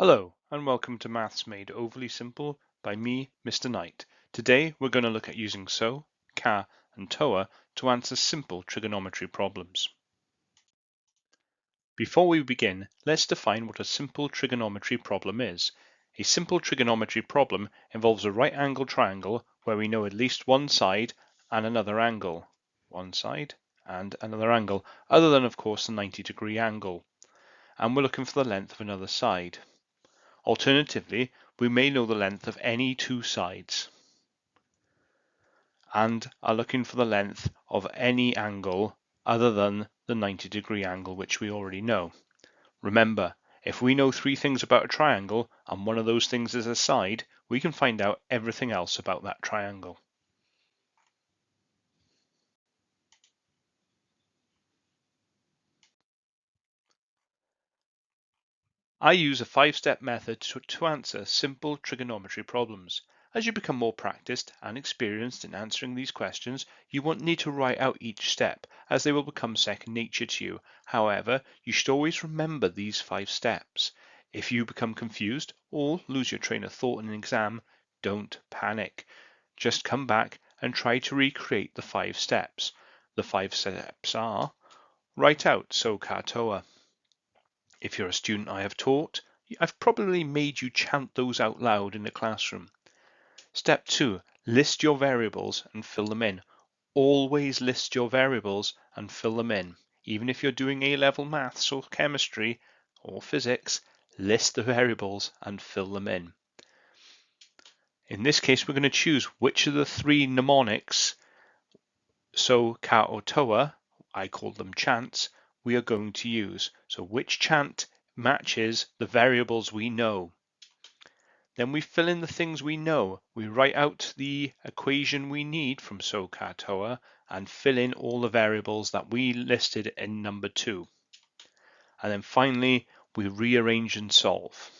Hello and welcome to Maths Made Overly Simple by me, Mr. Knight. Today we're going to look at using SOH, CAH and TOA to answer simple trigonometry problems. Before we begin, let's define what a simple trigonometry problem is. A simple trigonometry problem involves a right angle triangle where we know at least one side and another angle. One side and another angle, other than of course the 90-degree angle. And we're looking for the length of another side. Alternatively, we may know the length of any two sides and are looking for the length of any angle other than the 90-degree angle, which we already know. Remember, if we know three things about a triangle and one of those things is a side, we can find out everything else about that triangle. I use a five-step method to answer simple trigonometry problems. As you become more practiced and experienced in answering these questions, you won't need to write out each step, as they will become second nature to you. However, you should always remember these 5 steps. If you become confused or lose your train of thought in an exam, don't panic. Just come back and try to recreate the 5 steps. The 5 steps are: write out SOH CAH TOA. If you're a student I have taught, I've probably made you chant those out loud in the classroom. Step 2, list your variables and fill them in. Always list your variables and fill them in. Even if you're doing A-level maths or chemistry or physics, list the variables and fill them in. In this case, we're going to choose which of the 3 mnemonics, SOH, CAH or TOA, I call them chants, we are going to use. So which chant matches the variables we know? Then we fill in the things we know. We write out the equation we need from SOH CAH TOA and fill in all the variables that we listed in number 2. And then finally, we rearrange and solve.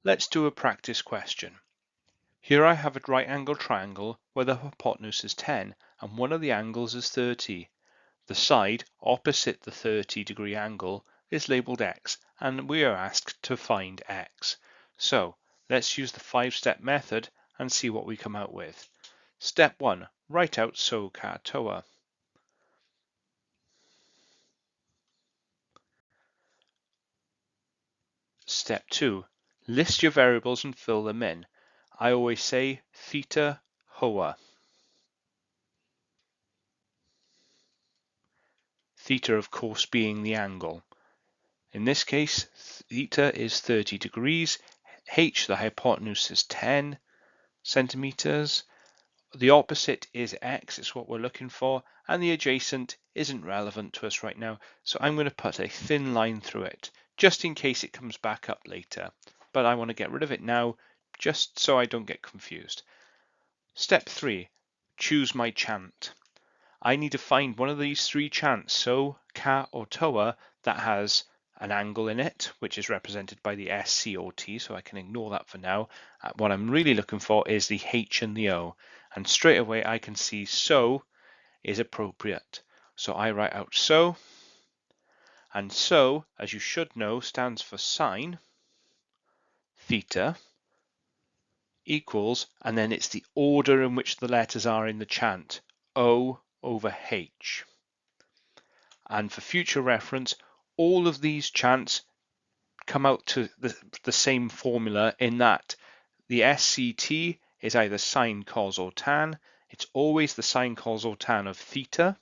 Let's do a practice question. Here I have a right angle triangle where the hypotenuse is 10 and one of the angles is 30. The side opposite the 30-degree angle is labelled x, and we are asked to find x. So let's use the 5-step method and see what we come out with. Step 1. Write out SOH CAH TOA. Step 2. List your variables and fill them in. I always say theta, HOA. Theta, of course, being the angle. In this case, theta is 30 degrees, h, the hypotenuse, is 10 centimeters. The opposite is x, it's what we're looking for, and the adjacent isn't relevant to us right now, so I'm going to put a thin line through it, just in case it comes back up later. But I want to get rid of it now, just so I don't get confused. Step 3. Choose my chant. I need to find one of these 3 chants, SOH, CAH or TOA, that has an angle in it, which is represented by the S, C or T, so I can ignore that for now. What I'm really looking for is the H and the O, and straight away I can see SOH is appropriate. So I write out SOH, and SOH, as you should know, stands for sine theta equals, and then it's the order in which the letters are in the chant, O over H. And for future reference, all of these chants come out to the same formula in that the SCT is either sine, cos or tan. It's always the sine, cos or tan of theta.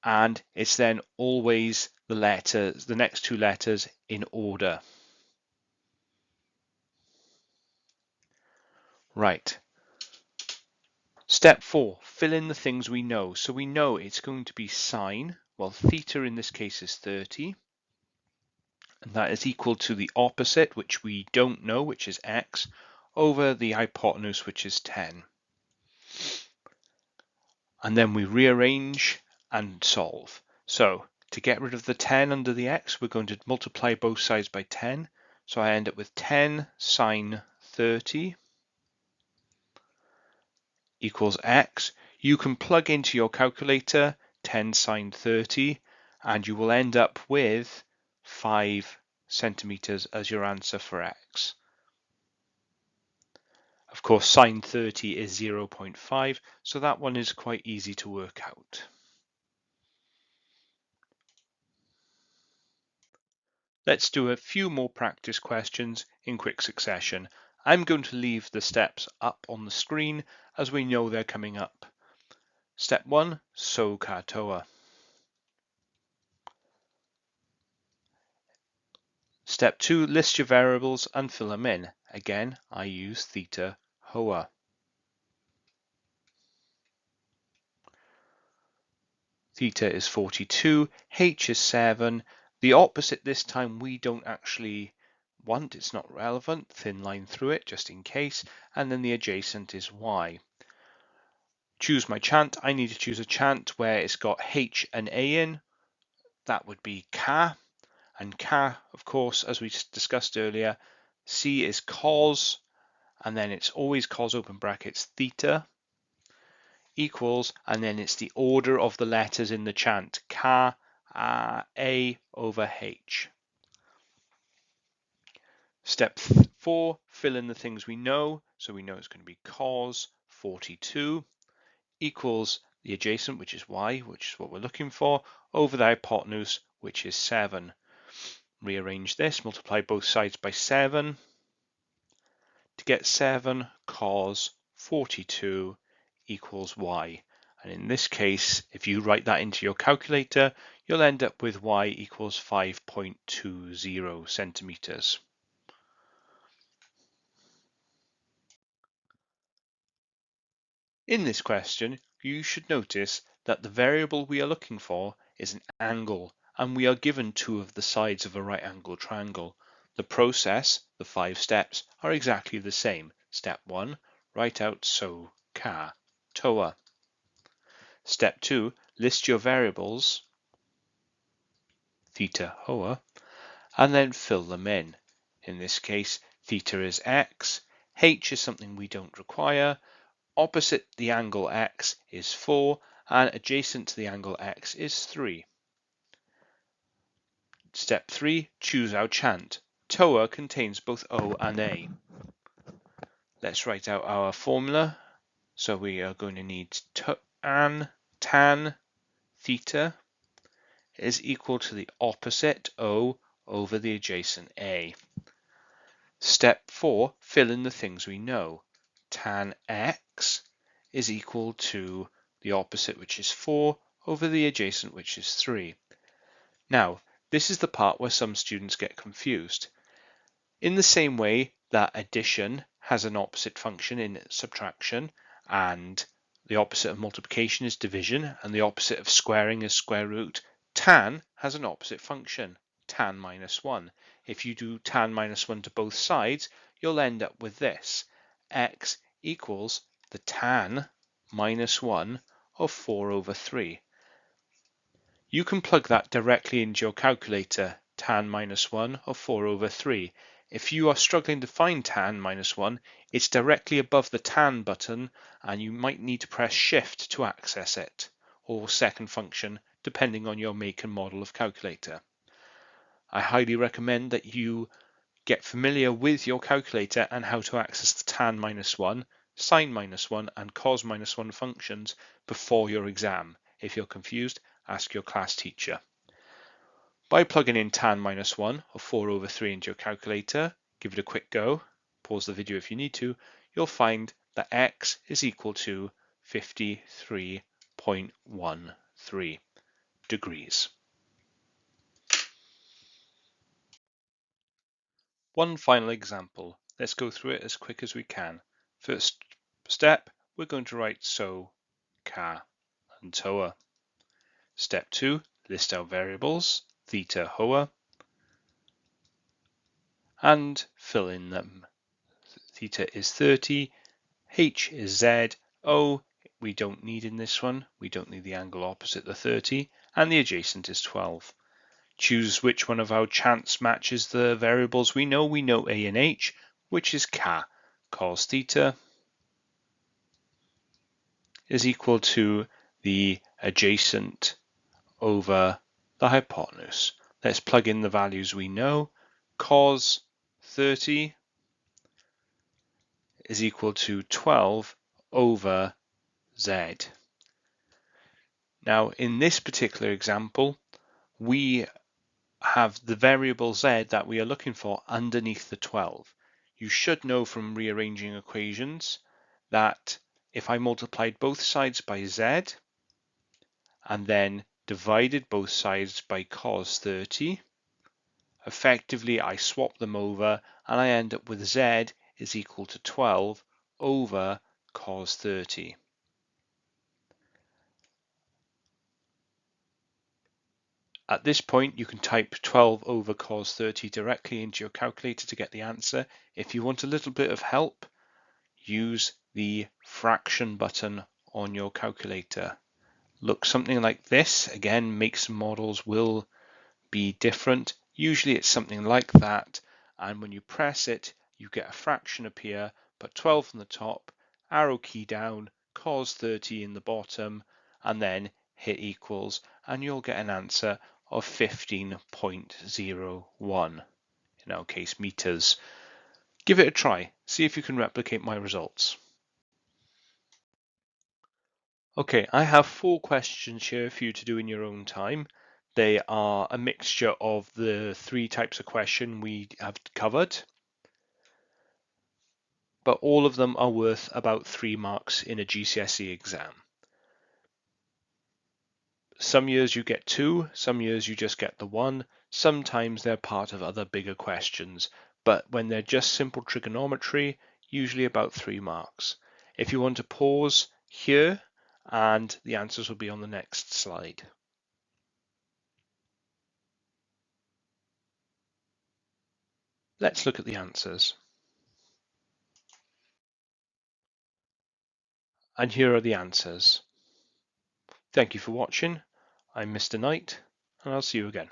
And it's then always the letters, the next 2 letters in order. Right. Step 4, fill in the things we know. So we know it's going to be sine, well, theta in this case is 30. And that is equal to the opposite, which we don't know, which is x, over the hypotenuse, which is 10. And then we rearrange and solve. So to get rid of the 10 under the x, we're going to multiply both sides by 10. So I end up with 10 sine 30 equals x. You can plug into your calculator 10 sine 30, and you will end up with 5 centimeters as your answer for x. Of course, sine 30 is 0.5, so that one is quite easy to work out. Let's do a few more practice questions in quick succession. I'm going to leave the steps up on the screen as we know they're coming up. Step 1, SOH CAH TOA. Step 2, list your variables and fill them in. Again, I use theta HOA. Theta is 42, h is 7. The opposite this time we don't actually want, it's not relevant, thin line through it just in case, and then the adjacent is y. Choose my chant. I need to choose a chant where it's got h and a in. That would be CAH, and CAH, of course, as we discussed earlier, C is cos, and then it's always cos open brackets theta equals, and then it's the order of the letters in the chant, CAH, A over H. Step 4, fill in the things we know. So we know it's going to be cos 42 equals the adjacent, which is y, which is what we're looking for, over the hypotenuse, which is 7. Rearrange this, multiply both sides by 7 to get 7 cos 42 equals y. And in this case, if you write that into your calculator, you'll end up with y equals 5.20 centimeters. In this question, you should notice that the variable we are looking for is an angle, and we are given 2 of the sides of a right angle triangle. The process, the 5 steps, are exactly the same. Step 1, write out SOH CAH TOA. Step 2, list your variables, theta HOA, and then fill them in. In this case, theta is x, h is something we don't require, opposite the angle x is 4, and adjacent to the angle x is 3. Step 3, choose our chant. TOA contains both O and A. Let's write out our formula. So we are going to need tan theta is equal to the opposite O over the adjacent A. Step 4, fill in the things we know. Tan x is equal to the opposite, which is 4, over the adjacent, which is 3. Now, this is the part where some students get confused. In the same way that addition has an opposite function in subtraction, and the opposite of multiplication is division, and the opposite of squaring is square root, tan has an opposite function, tan minus 1. If you do tan minus 1 to both sides, you'll end up with this. X equals the tan minus 1 of 4 over 3. You can plug that directly into your calculator, tan minus 1 of 4 over 3. If you are struggling to find tan minus 1, it's directly above the tan button, and you might need to press shift to access it, or second function, depending on your make and model of calculator. I highly recommend that you get familiar with your calculator and how to access the tan minus 1, sine minus 1, and cos minus 1 functions before your exam. If you're confused, ask your class teacher. By plugging in tan minus 1 of 4 over 3 into your calculator, give it a quick go, pause the video if you need to, you'll find that x is equal to 53.13 degrees. One final example. Let's go through it as quick as we can. First step, we're going to write SOH, CAH, and TOA. Step 2, list our variables, theta, HOA, and fill in them. Theta is 30, H is Z, O we don't need in this one, we don't need the angle opposite the 30, and the adjacent is 12. Choose which one of our chants matches the variables we know. We know A and H, which is CAH, cos theta is equal to the adjacent over the hypotenuse. Let's plug in the values we know. Cos 30 is equal to 12 over z. Now, in this particular example, we have the variable z that we are looking for underneath the 12. You should know from rearranging equations that if I multiplied both sides by z and then divided both sides by cos 30, effectively I swap them over and I end up with z is equal to 12 over cos 30. At this point, you can type 12 over cos 30 directly into your calculator to get the answer. If you want a little bit of help, use the fraction button on your calculator. Look something like this. Again, makes and models will be different. Usually it's something like that, and when you press it, you get a fraction appear. Put 12 on the top, arrow key down, cos 30 in the bottom, and then hit equals, and you'll get an answer of 15.01, in our case meters. Give it a try, see if you can replicate my results. Okay, I have 4 questions here for you to do in your own time. They are a mixture of the 3 types of question we have covered, but all of them are worth about 3 marks in a GCSE exam. Some years you get 2, some years you just get the 1, sometimes they're part of other bigger questions, but when they're just simple trigonometry, usually about 3 marks. If you want to pause here, and the answers will be on the next slide. Let's look at the answers. And here are the answers. Thank you for watching. I'm Mr. Knight, and I'll see you again.